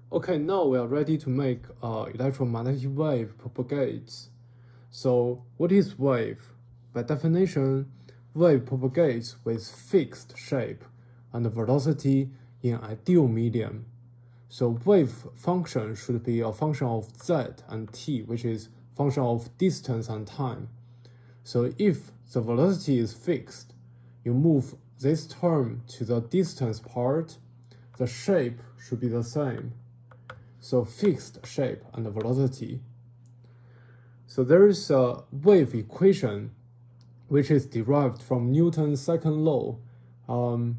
Okay, now we are ready to make electromagnetic wave propagates. So what is wave? By definition, wave propagates with fixed shape and velocity in ideal medium. So wave function should be a function of z and t, which is function of distance and time. So if the velocity is fixed, you move this term to the distance part, the shape should be the same. So fixed shape and velocity. So there is a wave equation which is derived from Newton's second law. So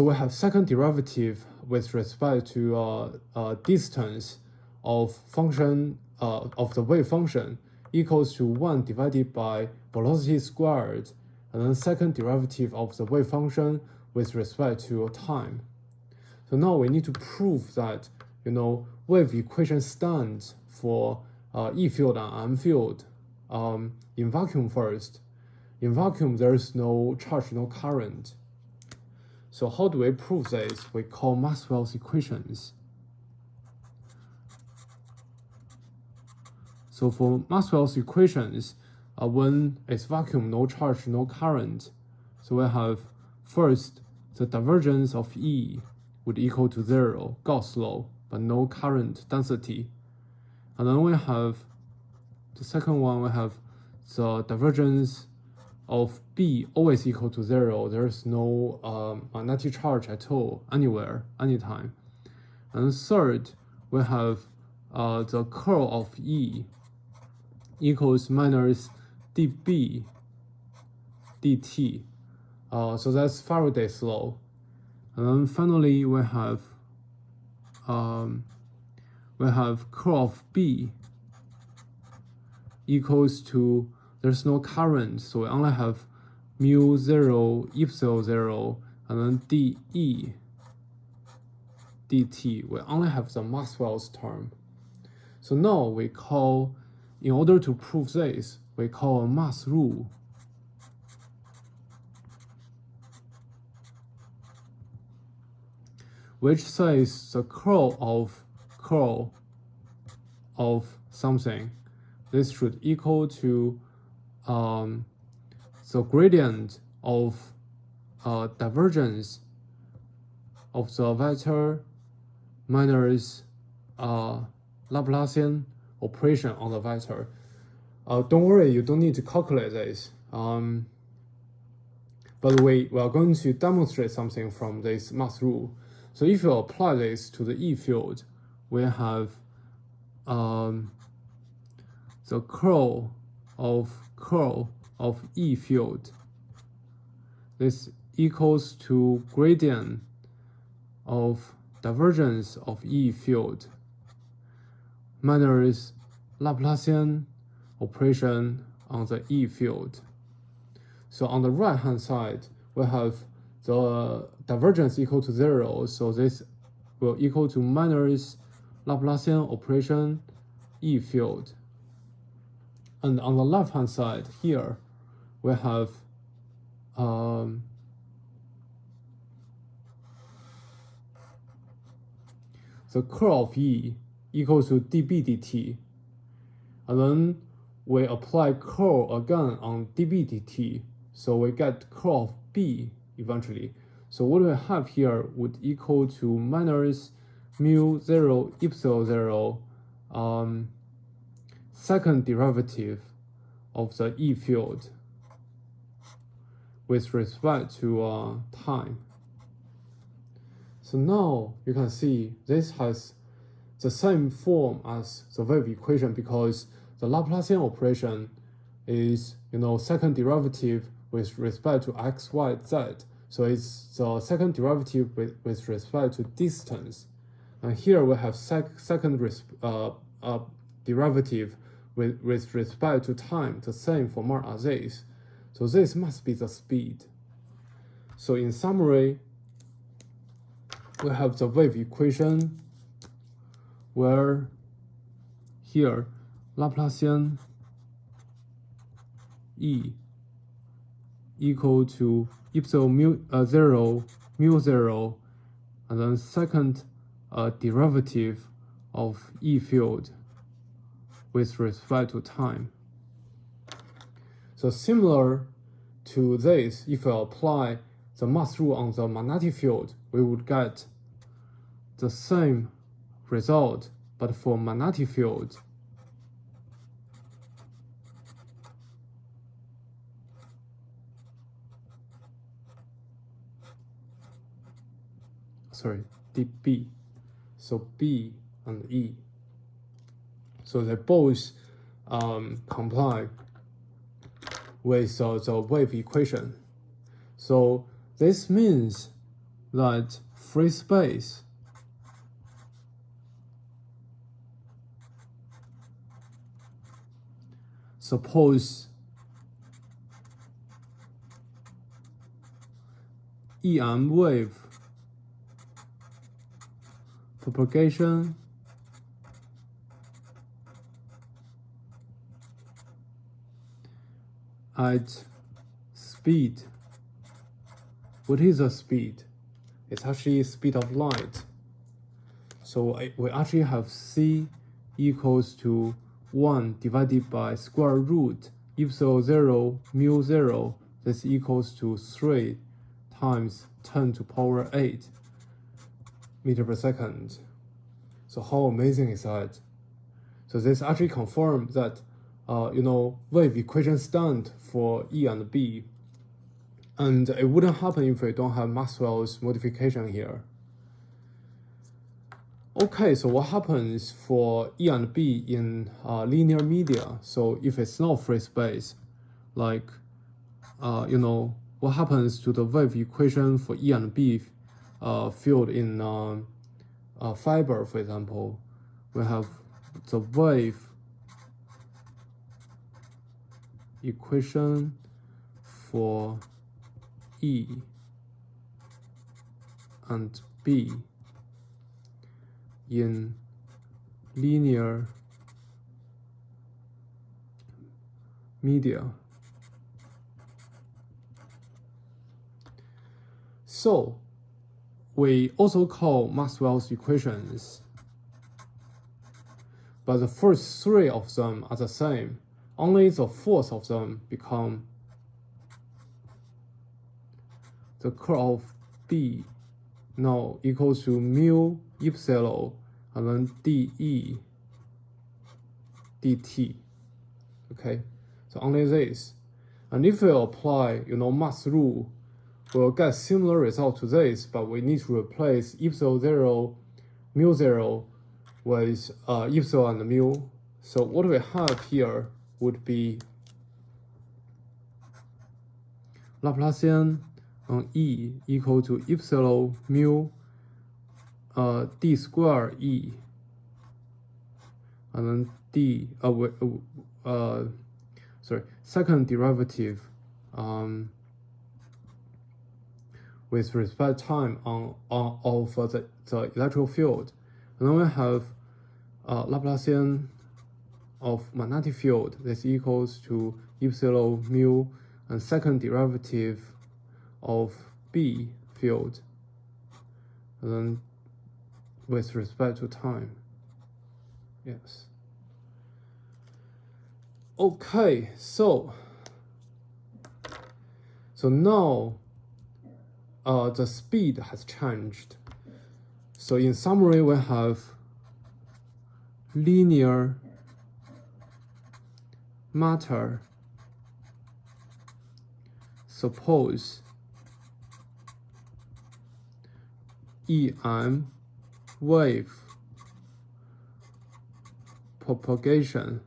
we have second derivative with respect to distance of function of the wave function equals to 1 divided by velocity squared, and then second derivative of the wave function with respect to time. So now we need to prove that wave equation stands for E field and M field in vacuum first. In vacuum, there is no charge, no current. So how do we prove this? We call Maxwell's equations. So for Maxwell's equations, when it's vacuum, no charge, no current. So we have first the divergence of E would equal to 0, Gauss law, but no current density. And then we have the second one, we have the divergence of B always equal to 0. There is no magnetic charge at all, anywhere, anytime. And third, we have the curl of E equals minus dB dt. So that's Faraday's law. And then finally, we have curl of B equals to, there's no current, so we only have mu 0, epsilon 0, and then dE dt. We only have the Maxwell's term. So now we call, in order to prove this, we call a mass rule. Which says the curl of something, this should equal to the gradient of divergence of the vector minus Laplacian operation on the vector. Don't worry, you don't need to calculate this. But we are going to demonstrate something from this mass rule. So if you apply this to the E field, we have the curl of E field. This equals to gradient of divergence of E field minus Laplacian operation on the E field. So on the right hand side, we have the divergence equal to 0, so this will equal to minus Laplacian operation E field. And on the left hand side here, we have the curl of E equals to dB dt. And then we apply curl again on dB dt, so we get curl of B eventually. So what we have here would equal to minus mu 0 epsilon 0 second derivative of the E field with respect to time. So now you can see this has the same form as the wave equation, because the Laplacian operation is second derivative with respect to x, y, z. So it's the second derivative with respect to distance. And here we have second derivative with respect to time, the same format as this. So this must be the speed. So in summary, we have the wave equation where here Laplacian E equal to epsilon mu 0 and then second derivative of E field with respect to time. So similar to this, if we apply the mass rule on the magnetic field, we would get the same result, but for magnetic field. Sorry, dB. So B and E. So they both comply with the wave equation. So this means that free space suppose EM wave propagation at speed. What is the speed? It's actually speed of light. So we actually have C equals to 1 divided by square root epsilon 0 mu 0. This equals to 3 times 10 to power 8 meter per second. So how amazing is that? So this actually confirms that wave equation stand for E and B, and it wouldn't happen if we don't have Maxwell's modification here. Okay, so what happens for E and B in linear media? So if it's not free space, like what happens to the wave equation for E and B field in fiber, for example? We have the wave equation for E and B in linear media. So we also call Maxwell's equations, but the first three of them are the same. Only the fourth of them become the curl of B now equals to mu epsilon and then dE dt. Okay, so only this. And if we apply mass rule, we'll get similar result to this, but we need to replace epsilon 0 mu 0 with epsilon and mu. So what we have here would be Laplacian on E equal to epsilon mu d square E, and then second derivative with respect to time of the electric field, and then we have Laplacian of magnetic field. This equals to epsilon mu and second derivative of B field, and then with respect to time. Yes. Okay, so now the speed has changed. So in summary, we have linear matter. Suppose EM wave propagation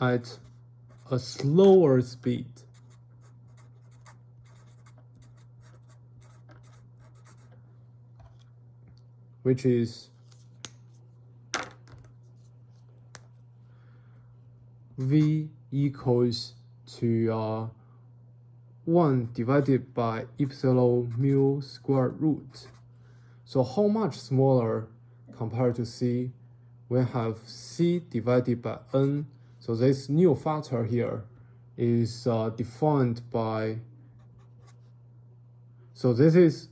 at a slower speed, which is V equals to 1 divided by epsilon mu square root. So how much smaller compared to C? We have C divided by N. So this new factor here is defined by So this is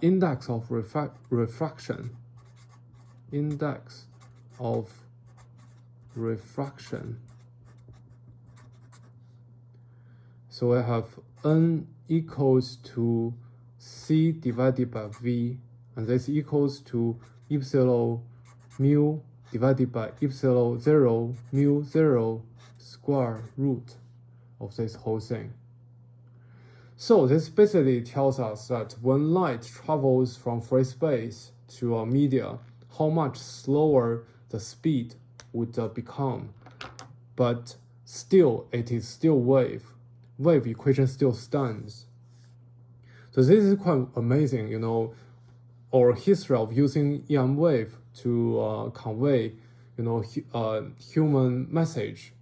index of refraction. Index of refraction. So I have n equals to c divided by v, and this equals to epsilon mu divided by epsilon 0 mu 0 square root of this whole thing. So this basically tells us that when light travels from free space to a media, how much slower the speed would become. But still, it is still wave. Wave equation still stands. So this is quite amazing, you know, our history of using EM wave to convey, you know, human message,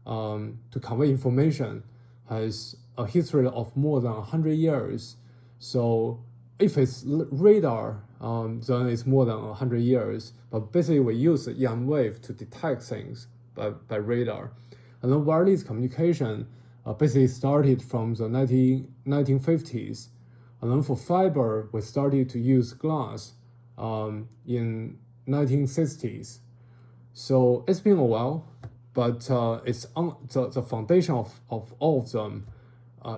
to convey information has a history of more than 100 years. So if it's radar, then it's more than 100 years. But basically we use the EM wave to detect things by radar. And then wireless communication basically started from the 1950s. And then for fiber, we started to use glass in 1960s. So it's been a while, but the foundation of all of them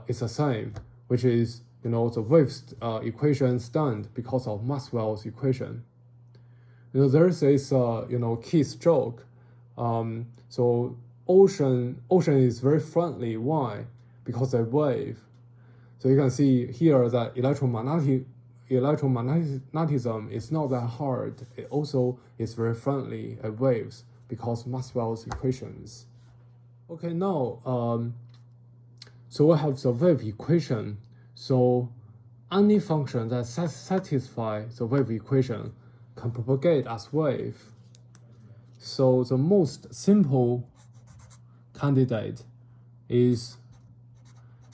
is the same, which is, you know, the wave equation stand because of Maxwell's equation. You know, there's this you know, key stroke. So ocean is very friendly. Why? Because they wave. So you can see here that electromagnetism is not that hard. It also is very friendly at waves because Maxwell's equations. Okay, now so we have the wave equation. So any function that satisfies the wave equation can propagate as wave. So the most simple candidate is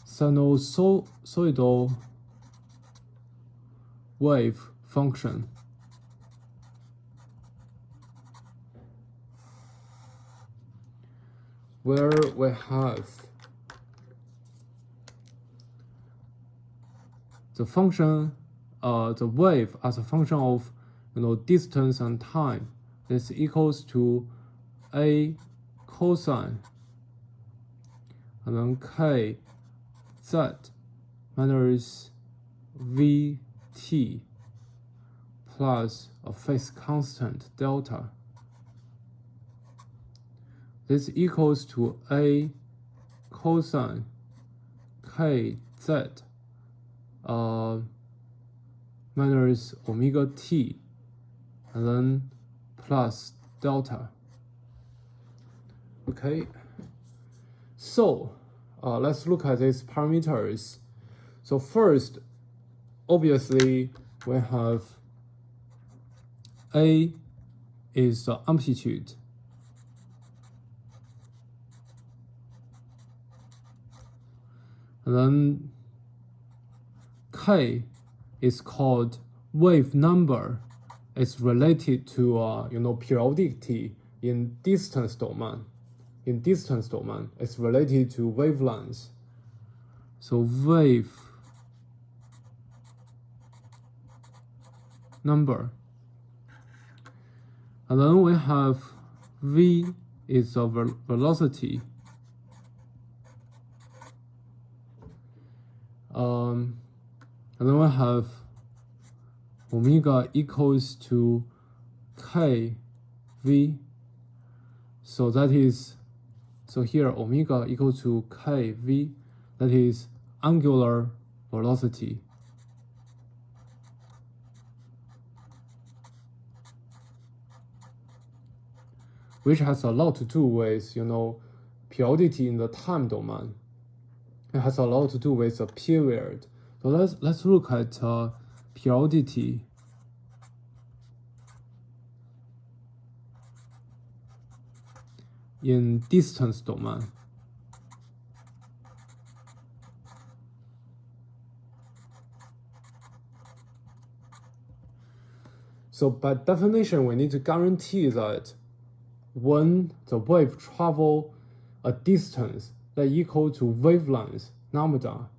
sinusoidal wave function. Where we have the function, the wave as a function of, you know, distance and time. This equals to a cosine, and then k z minus vt plus a phase constant delta. This equals to a cosine kz minus omega t, and then plus delta. Okay, so let's look at these parameters. So first, obviously, we have A is the amplitude. And then K is called wave number. It's related to you know, periodicity in distance domain. In distance domain, it's related to wavelength. So wave number. And then we have v is the velocity. And then we have omega equals to k v. So that is, so here omega equals to k v. That is angular velocity. Which has a lot to do with, you know, periodicity in the time domain. It has a lot to do with the period. So let's look at periodicity. In distance domain. So by definition, we need to guarantee that when the wave travel a distance that equal to wavelength lambda,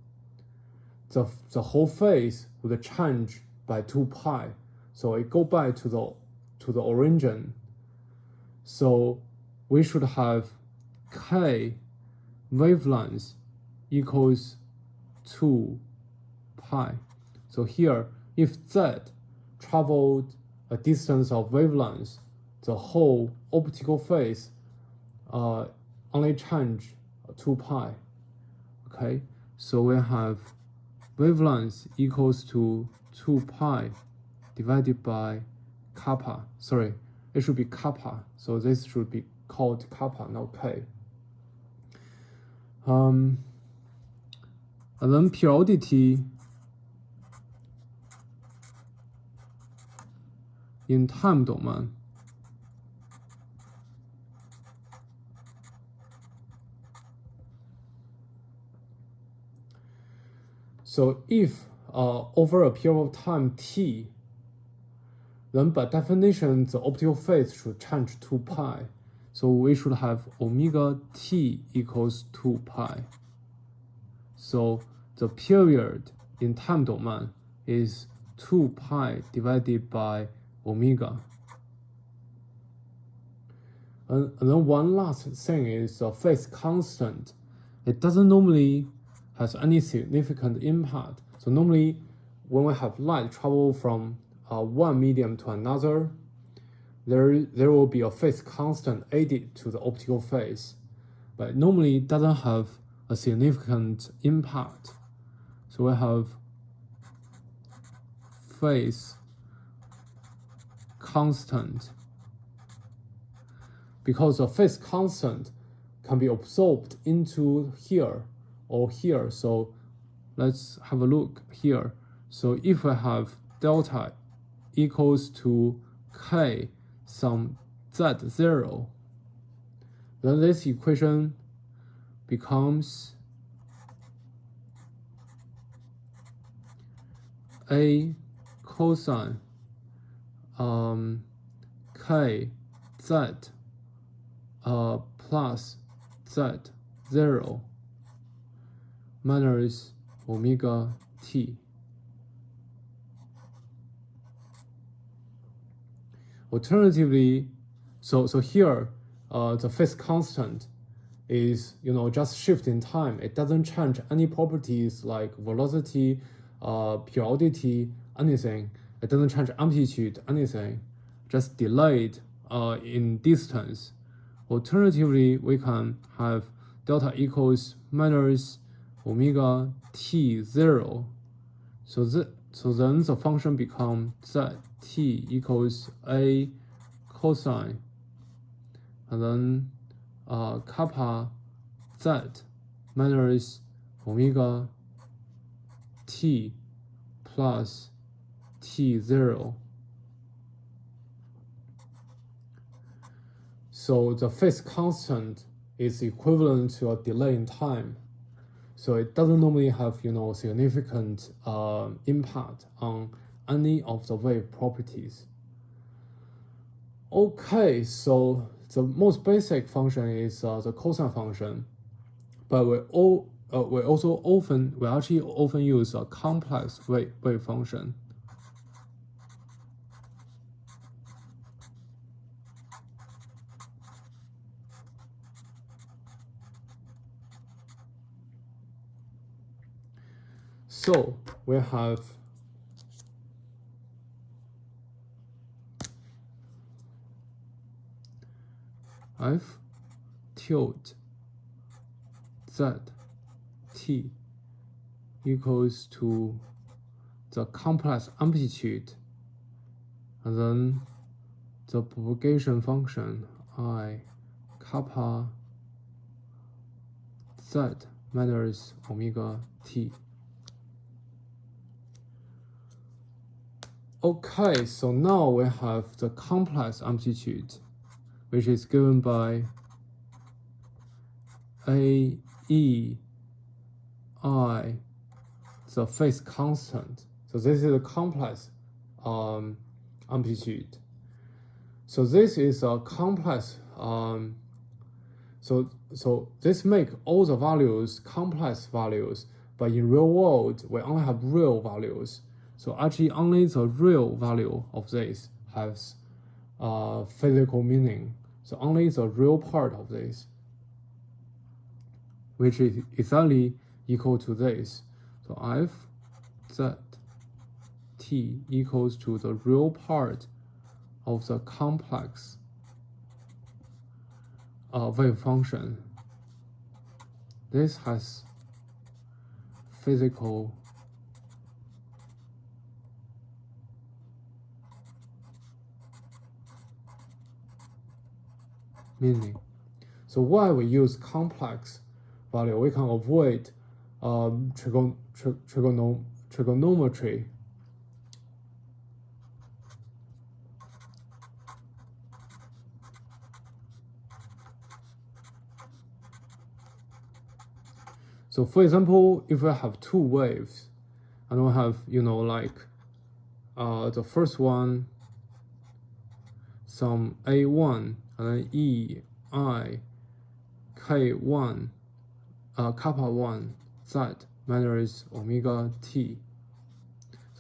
the whole phase would change by 2 pi. So it go back to the origin. So we should have k wavelength equals 2 pi. So here, if z traveled a distance of wavelength, the whole optical phase only change 2 pi. Okay, so we have wavelength equals to 2 pi divided by kappa. Sorry, it should be kappa. So this should be called kappa, not k. And then periodicity in time domain. So if over a period of time t, then by definition the optical phase should change 2 pi. So we should have omega t equals 2 pi. So the period in time domain is 2 pi divided by omega. And then one last thing is the phase constant. It doesn't normally has any significant impact. So normally when we have light travel from one medium to another, there will be a phase constant added to the optical phase, but normally it doesn't have a significant impact. So we have phase constant, because the phase constant can be absorbed into here or here. So let's have a look here. So if we have delta equals to k some z0, then this equation becomes a cosine k z plus z0 minus omega t. Alternatively, so here the phase constant is just shift in time. It doesn't change any properties like velocity, periodicity, anything. It doesn't change amplitude, anything. Just delayed in distance. Alternatively, we can have delta equals minus omega t0. So then the function becomes zt equals a cosine, and then kappa z minus omega t plus t0. So the phase constant is equivalent to a delay in time. So it doesn't normally have significant impact on any of the wave properties. Okay, so the most basic function is the cosine function, but we actually often use a complex wave function. So we have f tilde z t equals to the complex amplitude, and then the propagation function I kappa z minus omega t. Okay, so now we have the complex amplitude, which is given by A, E, I, the phase constant. So this is a complex amplitude. So this is a complex, so this make all the values complex values, but in real world, we only have real values. So actually only the real value of this has physical meaning. So only the real part of this, which is exactly equal to this. So f z t equals to the real part of the complex wave function. This has physical meaning. So why we use complex value, we can avoid trigonometry. So for example, if we have two waves, and we have, like the first one, some A1, and then E, I, K1, kappa 1, Z minus omega t.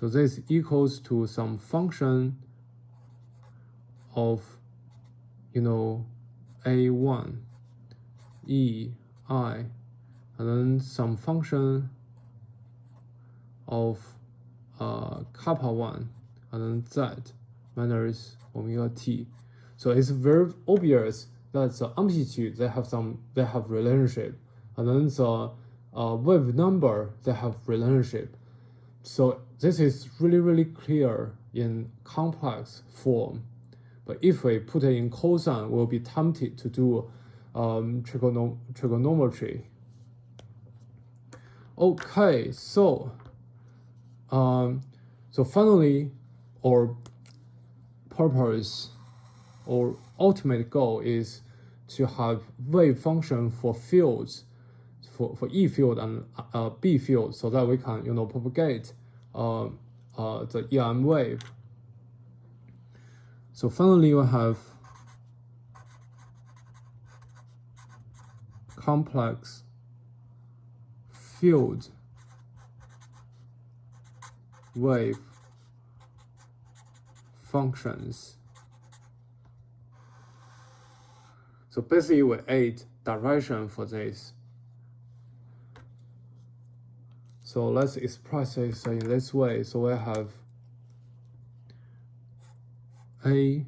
So this equals to some function of, A1, E, I, and then some function of kappa 1, and then Z minus omega t. So it's very obvious that the amplitude, they have relationship, and then the wave number, they have relationship. So this is really clear in complex form. But if we put it in cosine, we'll be tempted to do trigonometry. Okay, so finally, our purpose or ultimate goal is to have wave function for fields, for E field and B field, so that we can propagate the EM wave. So finally, we have complex field wave functions. So basically, we add direction for this. So let's express this in this way. So we have a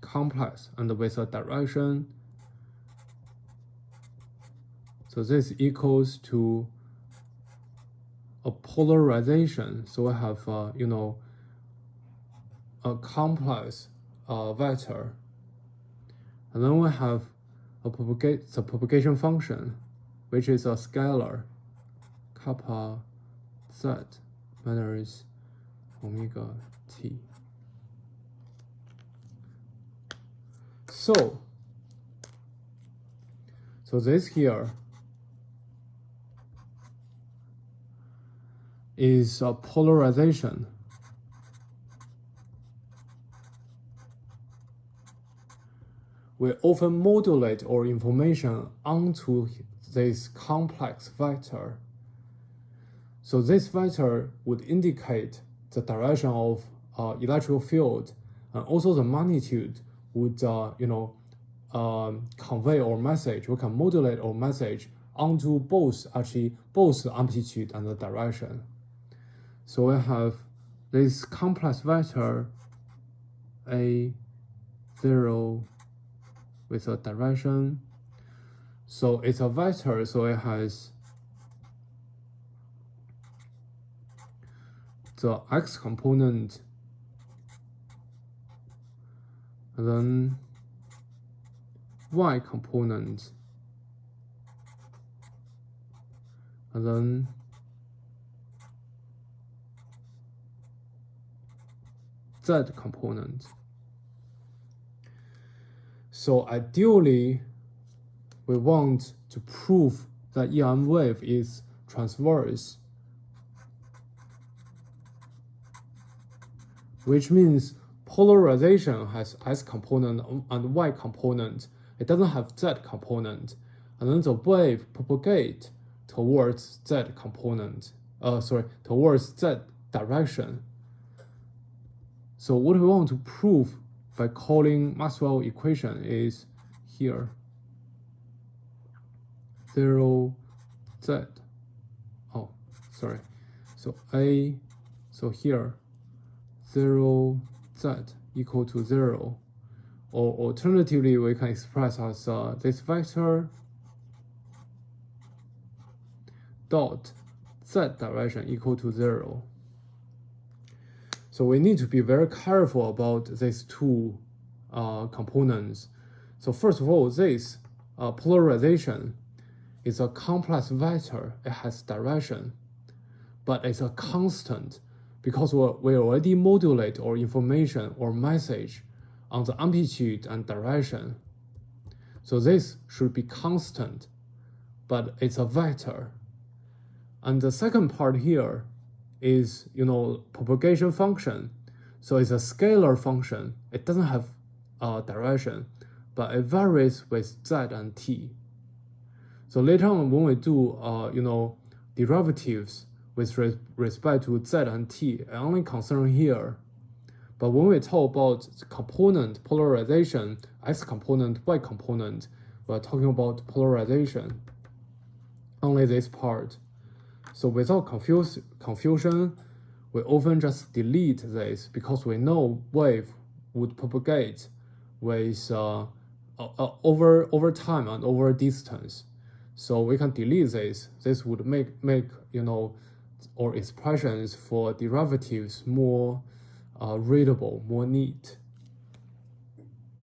complex and with a direction. So this equals to a polarization. So we have a complex vector, and then we have the propagation function, which is a scalar, kappa z minus omega t. So this here is a polarization. We often modulate our information onto this complex vector. So this vector would indicate the direction of electrical field, and also the magnitude would convey our message. We can modulate our message onto both the amplitude and the direction. So we have this complex vector A0 with a direction. So it's a vector, so it has the x component, and then y component, and then z component. So ideally, we want to prove that EM wave is transverse, which means polarization has S component and Y component. It doesn't have Z component. and then the wave propagate towards z component. Towards z direction. So what we want to prove by calling Maxwell equation is here 0 z. So here 0 z equal to 0, or alternatively we can express as this vector dot z direction equal to 0. So we need to be very careful about these two components. So first of all, this polarization is a complex vector. It has direction, but it's a constant because we already modulate our information or message on the amplitude and direction. So this should be constant, but it's a vector. And the second part here is, propagation function. So it's a scalar function. It doesn't have direction, but it varies with z and t. So later on, when we do, derivatives with respect to z and t, I only concern here. But when we talk about component polarization, x component, y component, we're talking about polarization. Only this part. So without confusion, we often just delete this because we know wave would propagate with over time and over distance. So we can delete this. This would make our expressions for derivatives more readable, more neat.